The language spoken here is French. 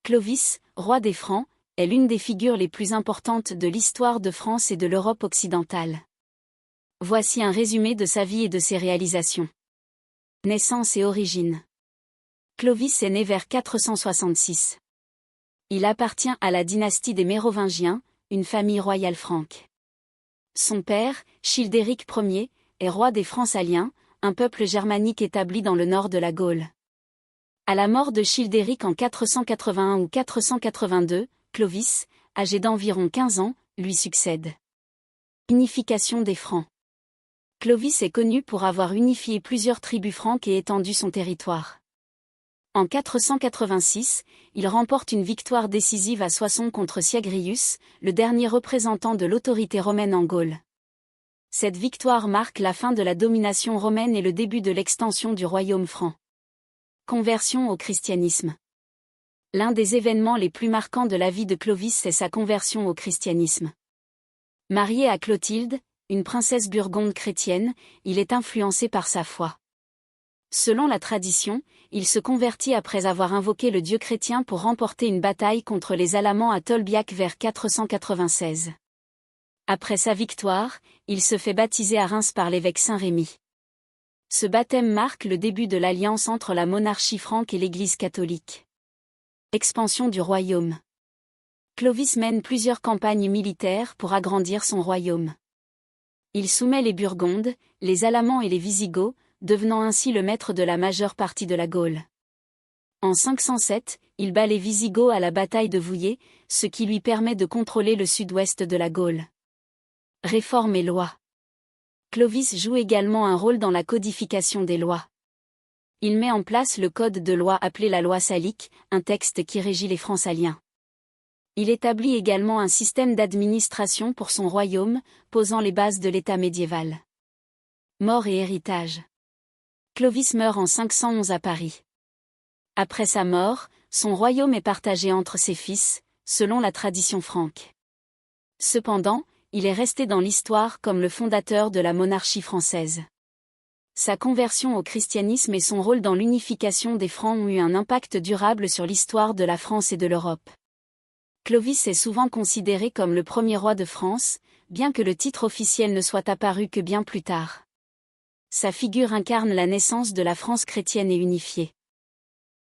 Clovis, roi des Francs, est l'une des figures les plus importantes de l'histoire de France et de l'Europe occidentale. Voici un résumé de sa vie et de ses réalisations. Naissance et origine. Clovis est né vers 466. Il appartient à la dynastie des Mérovingiens, une famille royale franque. Son père, Childéric Ier, est roi des Francs saliens, un peuple germanique établi dans le nord de la Gaule. À la mort de Childéric en 481 ou 482, Clovis, âgé d'environ 15 ans, lui succède. Unification des Francs. Clovis est connu pour avoir unifié plusieurs tribus franques et étendu son territoire. En 486, il remporte une victoire décisive à Soissons contre Syagrius, le dernier représentant de l'autorité romaine en Gaule. Cette victoire marque la fin de la domination romaine et le début de l'extension du royaume franc. Conversion au christianisme. L'un des événements les plus marquants de la vie de Clovis est sa conversion au christianisme. Marié à Clotilde, une princesse burgonde chrétienne, il est influencé par sa foi. Selon la tradition, il se convertit après avoir invoqué le dieu chrétien pour remporter une bataille contre les Alamans à Tolbiac vers 496. Après sa victoire, il se fait baptiser à Reims par l'évêque Saint-Rémy. Ce baptême marque le début de l'alliance entre la monarchie franque et l'Église catholique. Expansion du royaume. Clovis mène plusieurs campagnes militaires pour agrandir son royaume. Il soumet les Burgondes, les Alamans et les Visigoths, devenant ainsi le maître de la majeure partie de la Gaule. En 507, il bat les Visigoths à la bataille de Vouillé, ce qui lui permet de contrôler le sud-ouest de la Gaule. Réforme et lois. Clovis joue également un rôle dans la codification des lois. Il met en place le code de loi appelé la loi salique, un texte qui régit les Francs saliens. Il établit également un système d'administration pour son royaume, posant les bases de l'État médiéval. Mort et héritage. Clovis meurt en 511 à Paris. Après sa mort, son royaume est partagé entre ses fils, selon la tradition franque. Cependant, il est resté dans l'histoire comme le fondateur de la monarchie française. Sa conversion au christianisme et son rôle dans l'unification des Francs ont eu un impact durable sur l'histoire de la France et de l'Europe. Clovis est souvent considéré comme le premier roi de France, bien que le titre officiel ne soit apparu que bien plus tard. Sa figure incarne la naissance de la France chrétienne et unifiée.